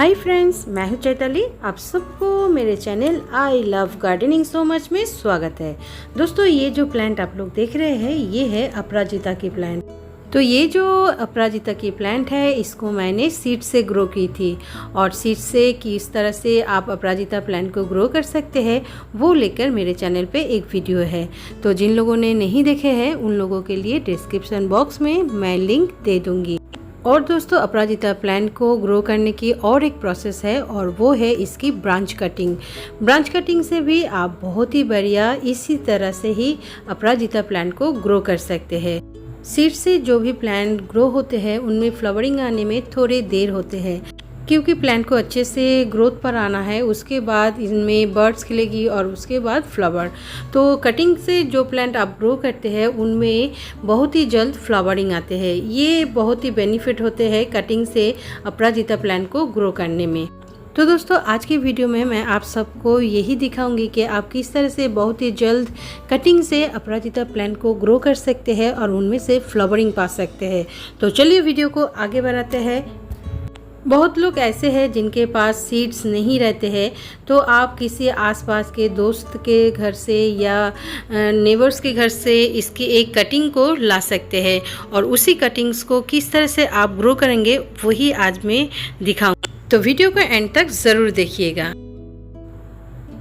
Hi friends, मैं हूं चैताली। आप सबको मेरे channel I love gardening so much में स्वागत है। दोस्तों, ये जो प्लांट आप लोग देख रहे हैं ये है अपराजिता की प्लांट। तो ये जो अपराजिता की प्लांट है इसको मैंने सीड से ग्रो की थी, और सीड से किस तरह से आप अपराजिता प्लांट को ग्रो कर सकते हैं वो लेकर मेरे चैनल पे एक वीडियो है। तो जिन लोगों ने नहीं देखे हैं उन लोगों के लिए डिस्क्रिप्शन बॉक्स में मैं लिंक दे दूँगी। और दोस्तों, अपराजिता प्लांट को ग्रो करने की और एक प्रोसेस है और वो है इसकी ब्रांच कटिंग। ब्रांच कटिंग से भी आप बहुत ही बढ़िया इसी तरह से ही अपराजिता प्लांट को ग्रो कर सकते हैं। सीड से जो भी प्लांट ग्रो होते हैं उनमें फ्लावरिंग आने में थोड़े देर होते हैं, क्योंकि प्लांट को अच्छे से ग्रोथ पर आना है। उसके बाद इनमें बर्ड्स खिलेगी और उसके बाद फ्लावर। तो कटिंग से जो प्लांट आप ग्रो करते हैं उनमें बहुत ही जल्द फ्लावरिंग आते हैं। ये बहुत ही बेनिफिट होते हैं कटिंग से अपराजिता प्लांट को ग्रो करने में। तो दोस्तों, आज की वीडियो में मैं आप सबको यही दिखाऊंगी कि आप किस तरह से बहुत ही जल्द कटिंग से अपराजिता प्लांट को ग्रो कर सकते हैं और उनमें से फ्लावरिंग पा सकते हैं। तो चलिए वीडियो को आगे बढ़ाते हैं। बहुत लोग ऐसे हैं जिनके पास सीड्स नहीं रहते हैं, तो आप किसी आसपास के दोस्त के घर से या नेबर्स के घर से इसकी एक कटिंग को ला सकते हैं, और उसी कटिंग्स को किस तरह से आप ग्रो करेंगे वही आज मैं दिखाऊंगी। तो वीडियो को एंड तक ज़रूर देखिएगा।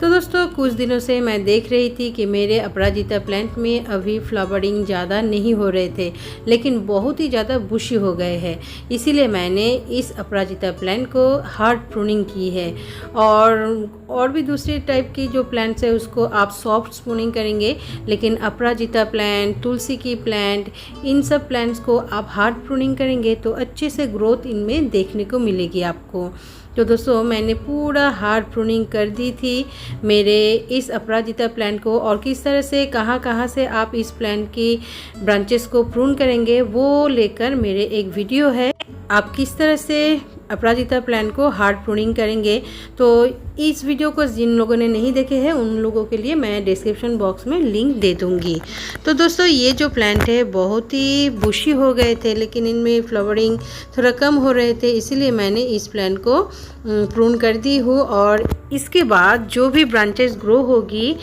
तो दोस्तों, कुछ दिनों से मैं देख रही थी कि मेरे अपराजिता प्लांट में अभी फ्लावरिंग ज़्यादा नहीं हो रहे थे, लेकिन बहुत ही ज़्यादा बुशी हो गए हैं। इसीलिए मैंने इस अपराजिता प्लांट को हार्ड प्रूनिंग की है। और भी दूसरे टाइप की जो प्लांट्स है उसको आप सॉफ्ट प्रूनिंग करेंगे, लेकिन अपराजिता प्लांट, तुलसी की प्लांट, इन सब प्लांट्स को आप हार्ड प्रूनिंग करेंगे तो अच्छे से ग्रोथ इनमें देखने को मिलेगी आपको। तो दोस्तों, मैंने पूरा हार्ड प्रूनिंग कर दी थी मेरे इस अपराजिता प्लांट को, और किस तरह से कहाँ से आप इस प्लांट की ब्रांचेस को प्रून करेंगे वो लेकर मेरे एक वीडियो है। आप किस तरह से अपराजिता प्लांट को हार्ड प्रूनिंग करेंगे, तो इस वीडियो को जिन लोगों ने नहीं देखे हैं उन लोगों के लिए मैं डिस्क्रिप्शन बॉक्स में लिंक दे दूंगी। तो दोस्तों, ये जो प्लांट है बहुत ही बुशी हो गए थे, लेकिन इनमें फ्लावरिंग थोड़ा कम हो रहे थे, इसीलिए मैंने इस प्लांट को प्रून कर दी हूँ। और इसके बाद जो भी ब्रांचेस ग्रो होगी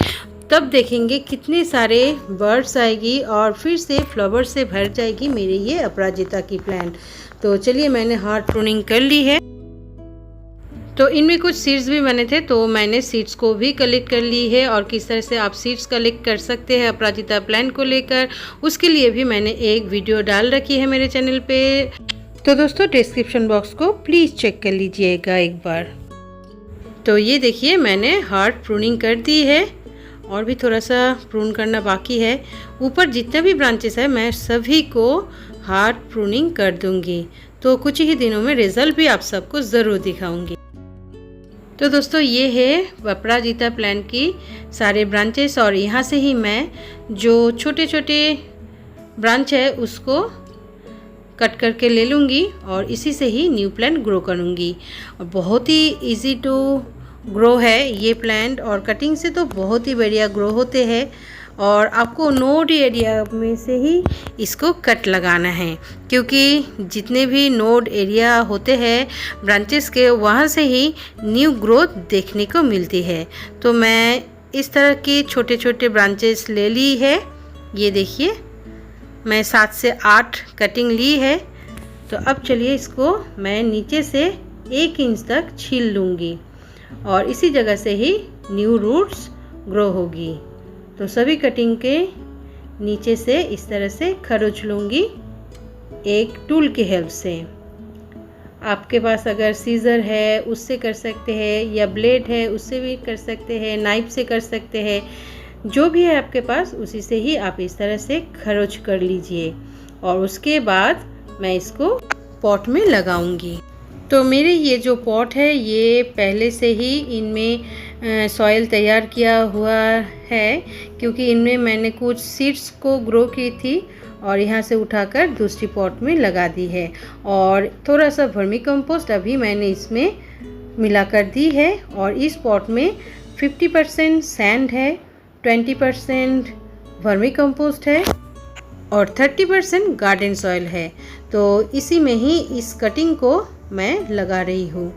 तब देखेंगे कितने सारे बर्ड्स आएगी और फिर से फ्लावर से भर जाएगी मेरी ये अपराजिता की प्लांट। तो चलिए, मैंने हार्ड प्रूनिंग कर ली है। तो इनमें कुछ सीड्स भी बने थे, तो मैंने सीड्स को भी कलेक्ट कर ली है। और किस तरह से आप सीड्स कलेक्ट कर सकते हैं अपराजिता प्लांट को लेकर, उसके लिए भी मैंने एक वीडियो डाल रखी है मेरे चैनल पे। तो दोस्तों, डिस्क्रिप्शन बॉक्स को प्लीज़ चेक कर लीजिएगा एक बार। तो ये देखिए, मैंने हार्ड प्रूनिंग कर दी है और भी थोड़ा सा प्रून करना बाकी है। ऊपर जितने भी ब्रांचेस है मैं सभी को हार्ड प्रूनिंग कर दूंगी, तो कुछ ही दिनों में रिजल्ट भी आप सबको ज़रूर दिखाऊंगी। तो दोस्तों, ये है अपराजिता प्लांट की सारे ब्रांचेस, और यहाँ से ही मैं जो छोटे छोटे ब्रांच है उसको कट करके ले लूँगी और इसी से ही न्यू प्लांट ग्रो करूँगी। और बहुत ही इजी टू ग्रो है ये प्लांट, और कटिंग से तो बहुत ही बढ़िया ग्रो होते हैं। और आपको नोड एरिया में से ही इसको कट लगाना है, क्योंकि जितने भी नोड एरिया होते हैं ब्रांचेस के वहाँ से ही न्यू ग्रोथ देखने को मिलती है। तो मैं इस तरह के छोटे छोटे ब्रांचेस ले ली है। ये देखिए, मैं 7 से 8 कटिंग ली है। तो अब चलिए, इसको मैं नीचे से 1 इंच तक छील लूँगी और इसी जगह से ही न्यू रूट्स ग्रो होगी। तो सभी कटिंग के नीचे से इस तरह से खरोच लूँगी एक टूल की हेल्प से। आपके पास अगर सीज़र है उससे कर सकते हैं, या ब्लेड है उससे भी कर सकते हैं, नाइफ से कर सकते हैं, जो भी है आपके पास उसी से ही आप इस तरह से खरोच कर लीजिए। और उसके बाद मैं इसको पॉट में लगाऊंगी। तो मेरे ये जो पॉट है ये पहले से ही इनमें सॉइल तैयार किया हुआ है, क्योंकि इनमें मैंने कुछ सीड्स को ग्रो की थी और यहाँ से उठाकर दूसरी पॉट में लगा दी है। और थोड़ा सा वर्मी कंपोस्ट अभी मैंने इसमें मिला कर दी है। और इस पॉट में 50% सैंड है, 20% वर्मी कंपोस्ट है और 30% गार्डन सॉइल है। तो इसी में ही इस कटिंग को मैं लगा रही हूँ।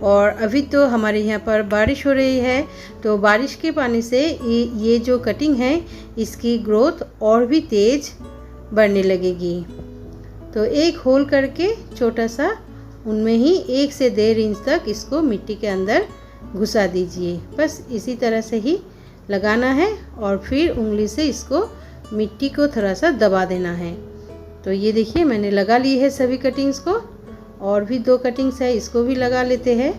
और अभी तो हमारे यहाँ पर बारिश हो रही है, तो बारिश के पानी से ये जो कटिंग है इसकी ग्रोथ और भी तेज़ बढ़ने लगेगी। तो एक होल करके छोटा सा उनमें ही 1 से 1.5 इंच तक इसको मिट्टी के अंदर घुसा दीजिए। बस इसी तरह से ही लगाना है और फिर उंगली से इसको मिट्टी को थोड़ा सा दबा देना है। तो ये देखिए मैंने लगा ली है सभी कटिंग्स को, और भी 2 कटिंग्स है इसको भी लगा लेते हैं।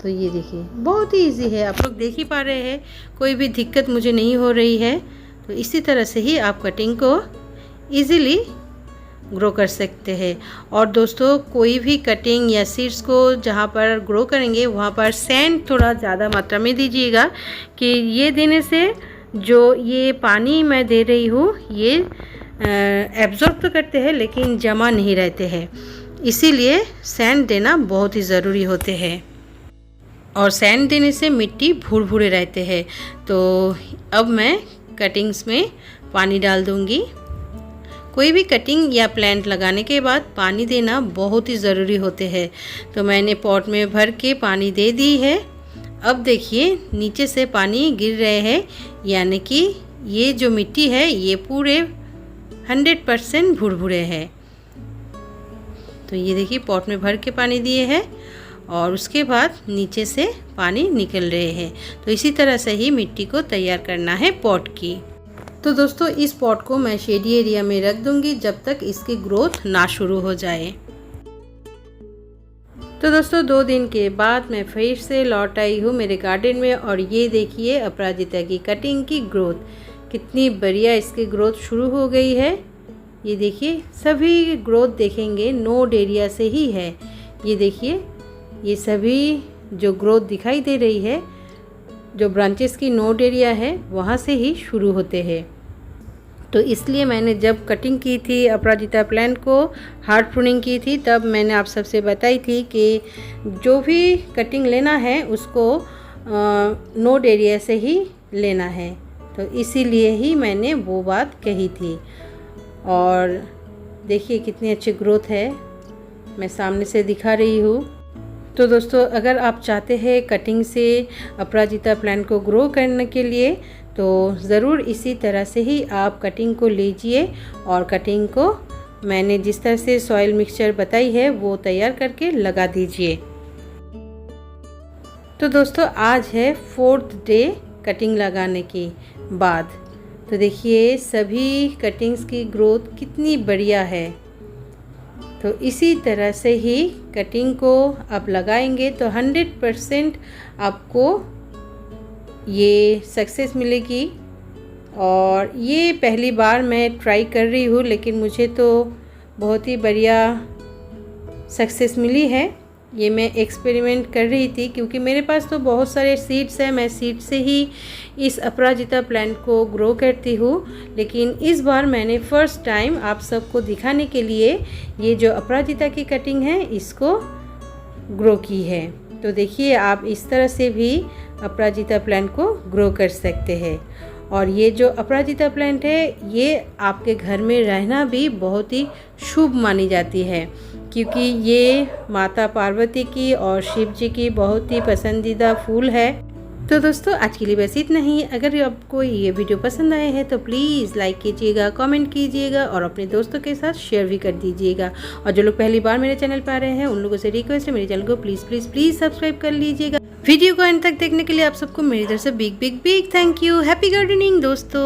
तो ये देखिए बहुत ही इजी है, आप लोग देख ही पा रहे हैं, कोई भी दिक्कत मुझे नहीं हो रही है। तो इसी तरह से ही आप कटिंग को इजीली ग्रो कर सकते हैं। और दोस्तों कोई भी कटिंग या सीड्स को जहाँ पर ग्रो करेंगे वहाँ पर सैंड थोड़ा ज़्यादा मात्रा में दीजिएगा, कि ये देने से जो ये पानी मैं दे रही हूँ ये एब्जॉर्ब तो करते हैं लेकिन जमा नहीं रहते हैं, इसीलिए सैंड देना बहुत ही ज़रूरी होते हैं। और सैंड देने से मिट्टी भूरे रहते हैं। तो अब मैं कटिंग्स में पानी डाल दूँगी। कोई भी कटिंग या प्लांट लगाने के बाद पानी देना बहुत ही ज़रूरी होते हैं। तो मैंने पॉट में भर के पानी दे दी है। अब देखिए नीचे से पानी गिर रहे हैं, यानी कि ये जो मिट्टी है ये पूरे 100% भुरभुरे है। तो ये देखिए पॉट में भर के पानी दिए हैं और उसके बाद नीचे से पानी निकल रहे हैं। तो इसी तरह से ही मिट्टी को तैयार करना है पॉट की। तो दोस्तों इस पॉट को मैं शेडी एरिया में रख दूंगी जब तक इसकी ग्रोथ ना शुरू हो जाए। तो दोस्तों 2 दिन के बाद मैं फिर से लौट आई हूँ मेरे गार्डन में, और ये देखिए अपराजिता की कटिंग की ग्रोथ कितनी बढ़िया इसकी ग्रोथ शुरू हो गई है। ये देखिए सभी ग्रोथ देखेंगे नोड एरिया से ही है। ये देखिए ये सभी जो ग्रोथ दिखाई दे रही है, जो ब्रांचेस की नोड एरिया है वहाँ से ही शुरू होते हैं। तो इसलिए मैंने जब कटिंग की थी अपराजिता प्लांट को, हार्ड प्रूनिंग की थी, तब मैंने आप सबसे बताई थी कि जो भी कटिंग लेना है उसको नोड एरिया से ही लेना है। तो इसीलिए ही मैंने वो बात कही थी। और देखिए कितनी अच्छी ग्रोथ है, मैं सामने से दिखा रही हूँ। तो दोस्तों अगर आप चाहते हैं कटिंग से अपराजिता प्लांट को ग्रो करने के लिए, तो ज़रूर इसी तरह से ही आप कटिंग को लीजिए और कटिंग को मैंने जिस तरह से सॉइल मिक्सचर बताई है वो तैयार करके लगा दीजिए। तो दोस्तों आज है 4th डे कटिंग लगाने के बाद। तो देखिए सभी कटिंग्स की ग्रोथ कितनी बढ़िया है। तो इसी तरह से ही कटिंग को आप लगाएंगे तो 100% आपको ये सक्सेस मिलेगी। और ये पहली बार मैं ट्राई कर रही हूँ, लेकिन मुझे तो बहुत ही बढ़िया सक्सेस मिली है। ये मैं एक्सपेरिमेंट कर रही थी क्योंकि मेरे पास तो बहुत सारे सीड्स हैं, मैं सीड से ही इस अपराजिता प्लांट को ग्रो करती हूँ। लेकिन इस बार मैंने फ़र्स्ट टाइम आप सबको दिखाने के लिए ये जो अपराजिता की कटिंग है इसको ग्रो की है। तो देखिए आप इस तरह से भी अपराजिता प्लांट को ग्रो कर सकते हैं। और ये जो अपराजिता प्लांट है ये आपके घर में रहना भी बहुत ही शुभ मानी जाती है, क्योंकि ये माता पार्वती की और शिव जी की बहुत ही पसंदीदा फूल है। तो दोस्तों आज के लिए बस इतना ही। अगर आपको ये वीडियो पसंद आए हैं तो प्लीज़ लाइक कीजिएगा, कमेंट कीजिएगा और अपने दोस्तों के साथ शेयर भी कर दीजिएगा। और जो लोग पहली बार मेरे चैनल पर आ रहे हैं उन लोगों से रिक्वेस्ट है मेरे चैनल को प्लीज़ सब्सक्राइब कर लीजिएगा। वीडियो को अंत तक देखने के लिए आप सबको मेरी तरफ से big thank you. Happy gardening दोस्तों।